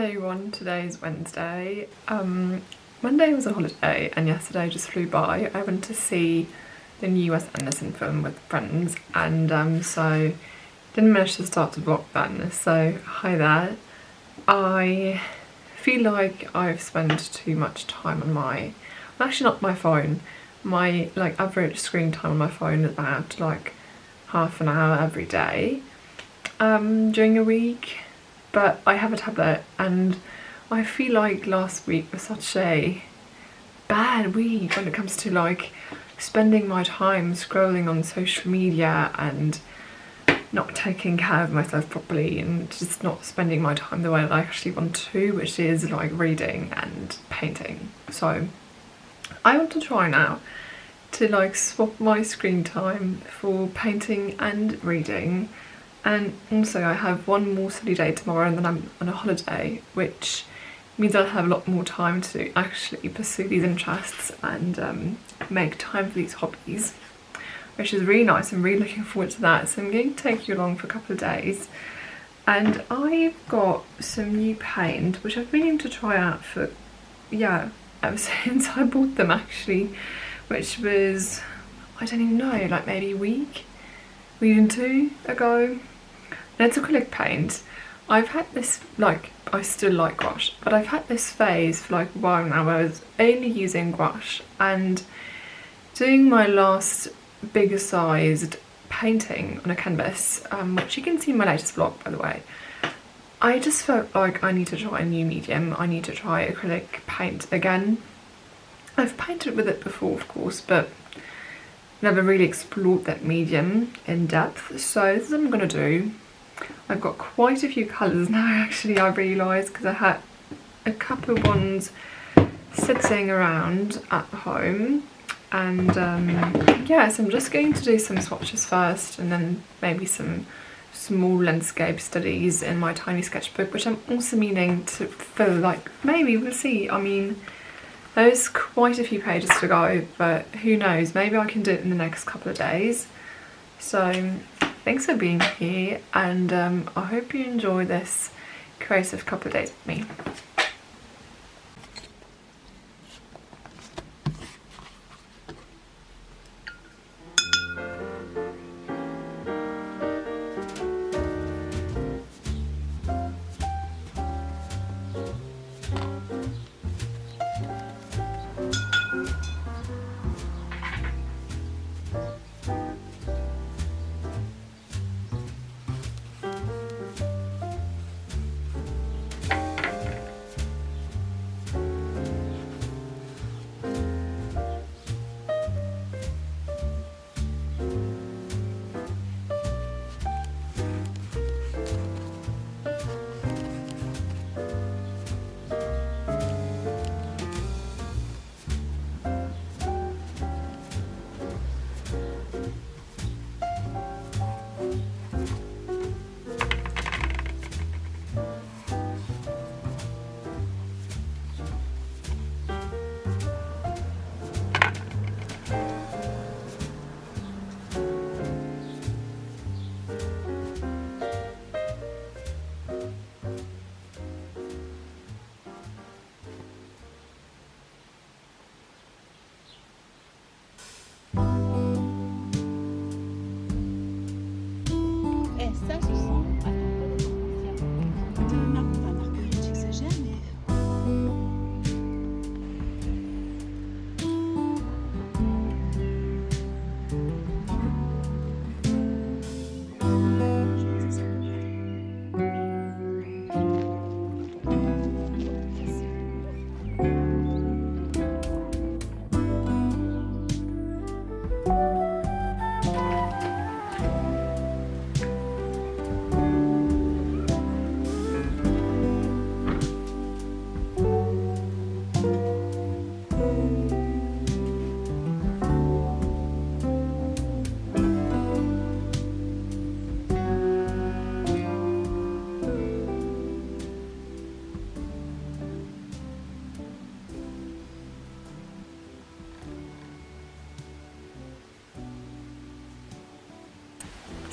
everyone, today is Wednesday. Monday was a holiday and yesterday just flew by. I went to see the new Wes Anderson film with friends and so didn't manage to start to vlog then, so hi there. I feel like I've spent too much time on my, well, actually not my phone, my average screen time on my phone is about half an hour every day during a week. But I have a tablet and I feel like last week was such a bad week when it comes to spending my time scrolling on social media and not taking care of myself properly and just not spending my time the way that I actually want to, which is reading and painting. So I want to try now to swap my screen time for painting and reading. And also I have one more study day tomorrow and then I'm on a holiday, which means I'll have a lot more time to actually pursue these interests and make time for these hobbies, which is really nice. I'm really looking forward to that. So I'm going to take you along for a couple of days. And I've got some new paint, which I've been meaning to try out for, ever since I bought them actually, which was, I don't even know, maybe a week and two ago. And it's acrylic paint. I've had this, I still like gouache, but I've had this phase for a while now where I was only using gouache, and doing my last bigger sized painting on a canvas, which you can see in my latest vlog by the way, I just felt like I need to try a new medium. I need to try acrylic paint again. I've painted with it before of course, but never really explored that medium in depth, so this is what I'm gonna do. I've got quite a few colours now actually, I realised, because I had a couple of ones sitting around at home, and yeah, so I'm just going to do some swatches first and then maybe some small landscape studies in my tiny sketchbook, which I'm also meaning to fill, maybe we'll see. I mean, there's quite a few pages to go, but who knows, maybe I can do it in the next couple of days. So thanks for being here, and I hope you enjoy this creative couple of days with me.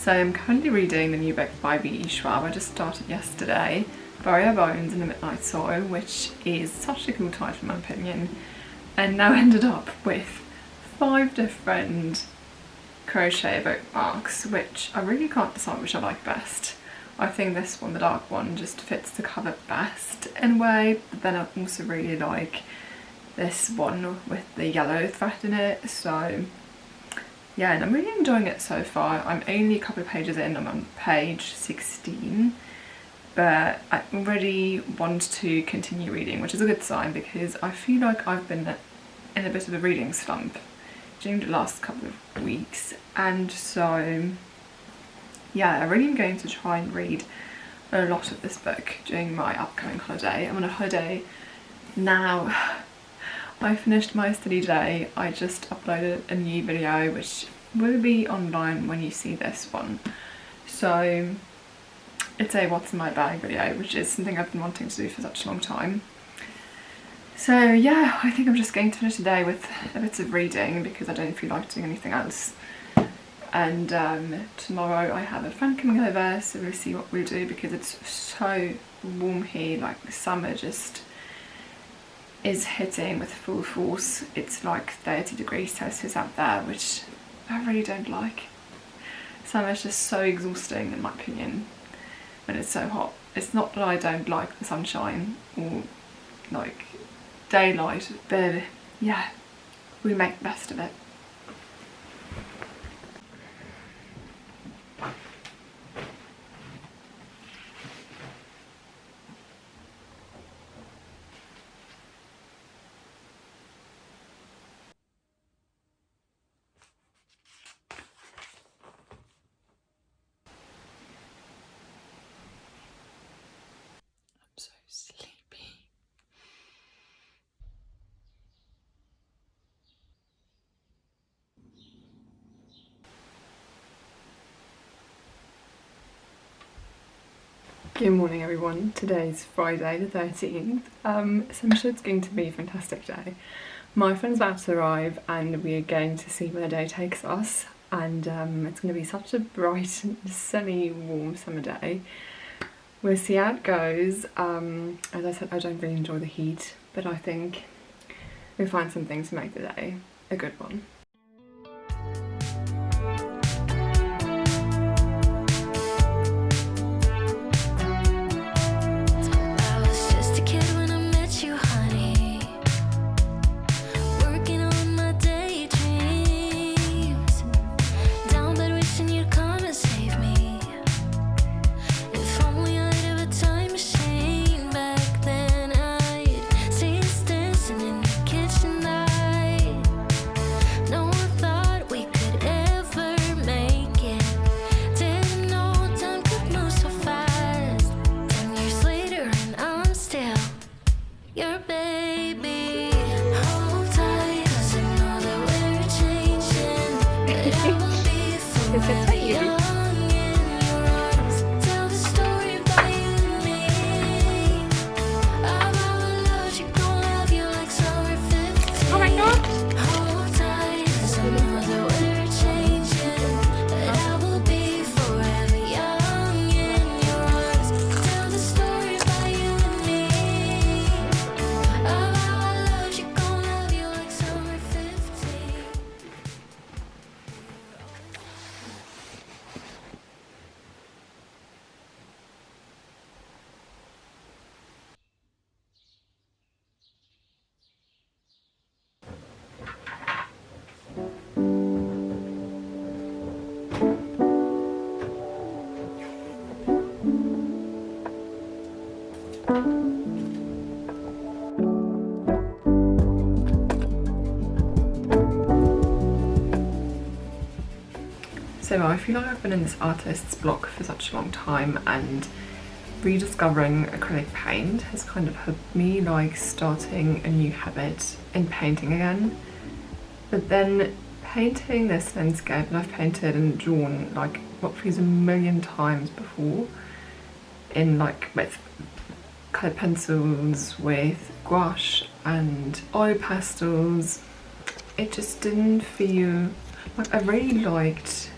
So I'm currently reading the new book by V.E. Schwab. I just started yesterday. Bare Bones in the Midnight Soil, which is such a cool title in my opinion, and now ended up with 5 different crochet bookmarks, which I really can't decide which I like best. I think this one, the dark one, just fits the cover best in a way, but then I also really like this one with the yellow thread in it, so yeah, and I'm really enjoying it so far. I'm only a couple of pages in, I'm on page 16, but I already want to continue reading, which is a good sign because I feel like I've been in a bit of a reading slump during the last couple of weeks, and so yeah, I really am going to try and read a lot of this book during my upcoming holiday. I'm on a holiday now. I finished my study day. I just uploaded a new video which will be online when you see this one. So it's a what's in my bag video, which is something I've been wanting to do for such a long time. So yeah, I think I'm just going to finish the day with a bit of reading because I don't feel like doing anything else. And tomorrow I have a friend coming over, so we'll see what we'll do because it's so warm here, like the summer just is hitting with full force. It's like 30 degrees Celsius out there, which I really don't like. Summer is just so exhausting in my opinion when it's so hot. It's not that I don't like the sunshine or like daylight, but yeah, we make the best of it. So sleepy. Good morning everyone, today's Friday the 13th, so I'm sure it's going to be a fantastic day. My friend's about to arrive and we are going to see where the day takes us, and it's going to be such a bright, sunny, warm summer day. We'll see how it goes. As I said, I don't really enjoy the heat, but I think we'll find something to make the day a good one. So I feel like I've been in this artist's block for such a long time, and rediscovering acrylic paint has kind of helped me like starting a new habit in painting again. But then painting this landscape that I've painted and drawn like what feels a million times before, in like with colored pencils, with gouache and oil pastels, it just didn't feel like I really liked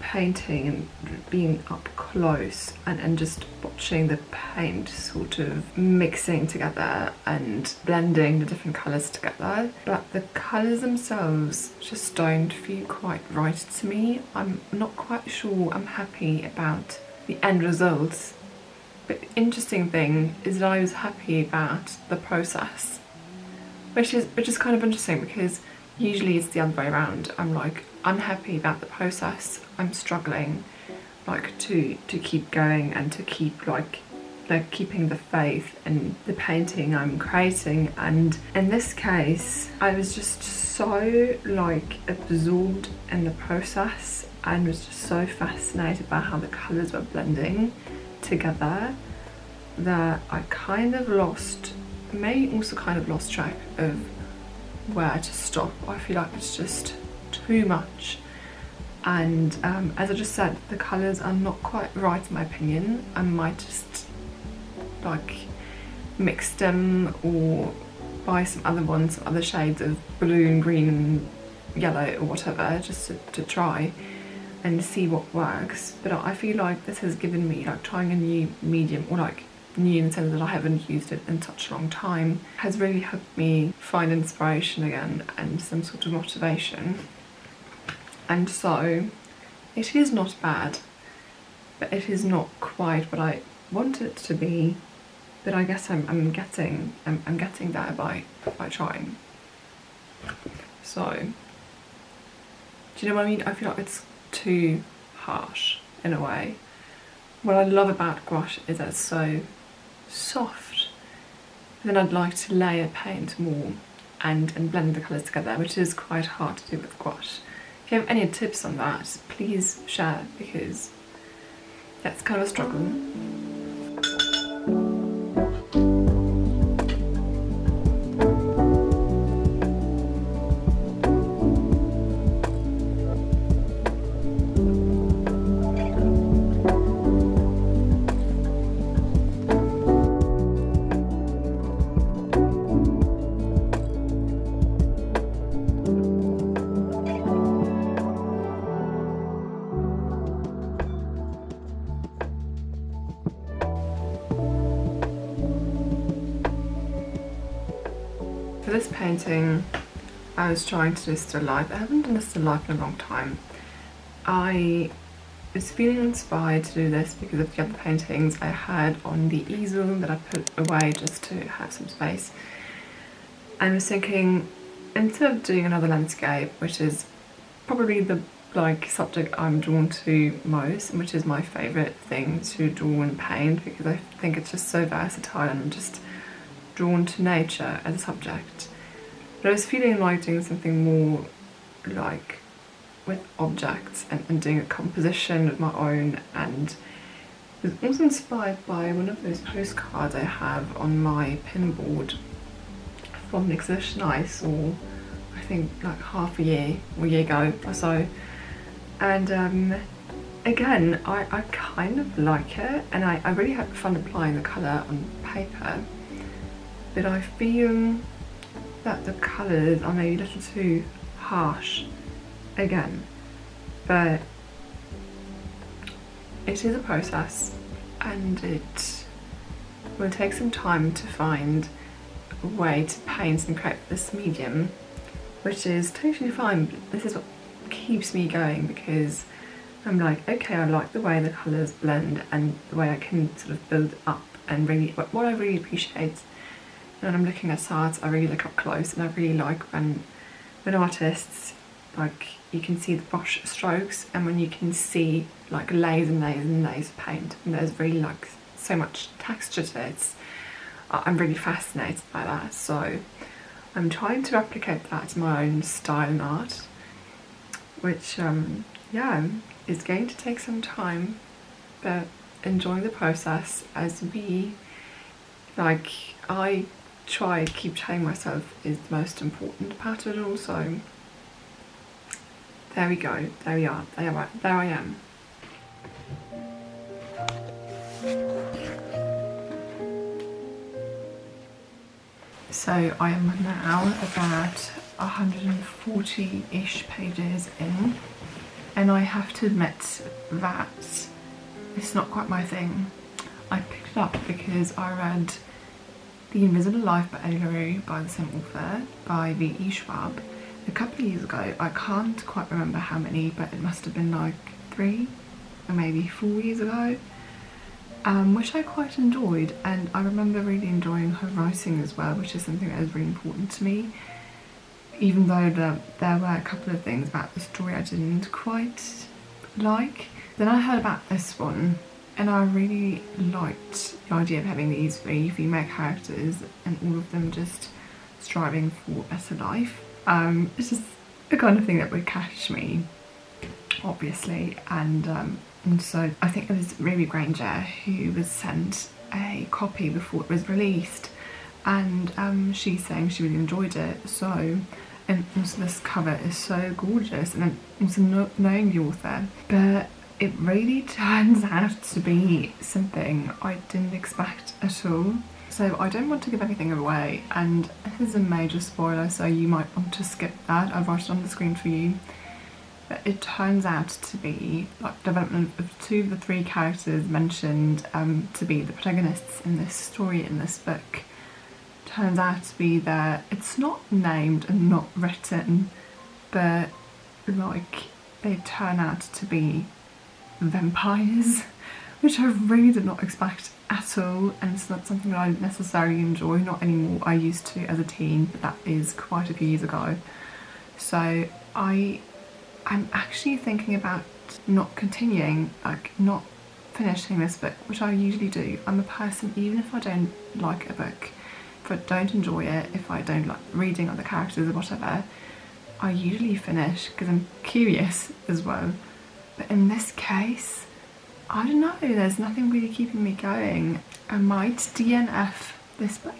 painting and being up close and just watching the paint sort of mixing together and blending the different colours together, but the colours themselves just don't feel quite right to me. I'm not quite sure I'm happy about the end results. But the interesting thing is that I was happy about the process, which is kind of interesting, because usually it's the other way around. I'm like unhappy about the process. I'm struggling like to keep going and to keep like keeping the faith in the painting I'm creating. And in this case, I was just so like absorbed in the process and was just so fascinated by how the colours were blending together that I kind of lost, maybe also kind of lost track of where to stop. I feel like it's just too much, and as I just said, the colours are not quite right in my opinion. I might just like mix them or buy some other ones, some other shades of blue and green and yellow or whatever, just to try and see what works. But I feel like this has given me, like trying a new medium, or like new in the sense that I haven't used it in such a long time, has really helped me find inspiration again and some sort of motivation. And so it is not bad, but it is not quite what I want it to be. But I guess I'm getting there by trying. So do you know what I mean? I feel like it's too harsh in a way. What I love about gouache is that it's so soft. And then I'd like to layer paint more and blend the colours together, which is quite hard to do with gouache. If you have any tips on that, please share, because that's kind of a struggle. For this painting, I was trying to do still life. I haven't done a still life in a long time. I was feeling inspired to do this because of the other paintings I had on the easel that I put away just to have some space. And I was thinking, instead of doing another landscape, which is probably the subject I'm drawn to most, and which is my favourite thing to draw and paint, because I think it's just so versatile and I'm just drawn to nature as a subject. But I was feeling like doing something more like with objects and doing a composition of my own, and was also inspired by one of those postcards I have on my pin board from an exhibition I saw, I think like half a year or a year ago or so. And again, I kind of like it, and I really had fun applying the colour on paper. But I feel that the colours are maybe a little too harsh again. But it is a process, and it will take some time to find a way to paint and create this medium, which is totally fine. But this is what keeps me going, because I'm like, okay, I like the way the colours blend and the way I can sort of build up, and really what I really appreciate when I'm looking at art, I really look up close, and I really like when artists, like, you can see the brush strokes, and when you can see like layers and layers and layers of paint, and there's really like so much texture to it. I'm really fascinated by that, so I'm trying to replicate that in my own style and art, which yeah, is going to take some time, but enjoying the process as we, like, I try to keep telling myself is the most important part of it all. So there we go, there we are, there I am. So I am now about 140-ish pages in, and I have to admit that it's not quite my thing. I picked it up because I read The Invisible Life by Eddie LaRue by the same author, by V.E. Schwab, a couple of years ago. I can't quite remember how many, but it must have been like 3 or maybe 4 years ago, which I quite enjoyed, and I remember really enjoying her writing as well, which is something that is really important to me, even though there were a couple of things about the story I didn't quite like. Then I heard about this one, and I really liked the idea of having these 3 female characters and all of them just striving for a better life. It's just the kind of thing that would catch me, obviously, and so I think it was Ruby Granger who was sent a copy before it was released, and she's saying she really enjoyed it. So, and also this cover is so gorgeous, and then also knowing the author, but it really turns out to be something I didn't expect at all. So I don't want to give anything away, and this is a major spoiler, so you might want to skip that. I'll write it on the screen for you. But it turns out to be like development of 2 of the 3 characters mentioned to be the protagonists in this story, in this book. Turns out to be that it's not named and not written, but like they turn out to be vampires, which I really did not expect at all, and it's not something that I necessarily enjoy, not anymore. I used to as a teen, but that is quite a few years ago. So I'm actually thinking about not continuing, like not finishing this book, which I usually do. I'm a person, even if I don't like a book, if I don't enjoy it, if I don't like reading other characters or whatever, I usually finish because I'm curious as well. But in this case, I don't know, there's nothing really keeping me going. I might DNF this book.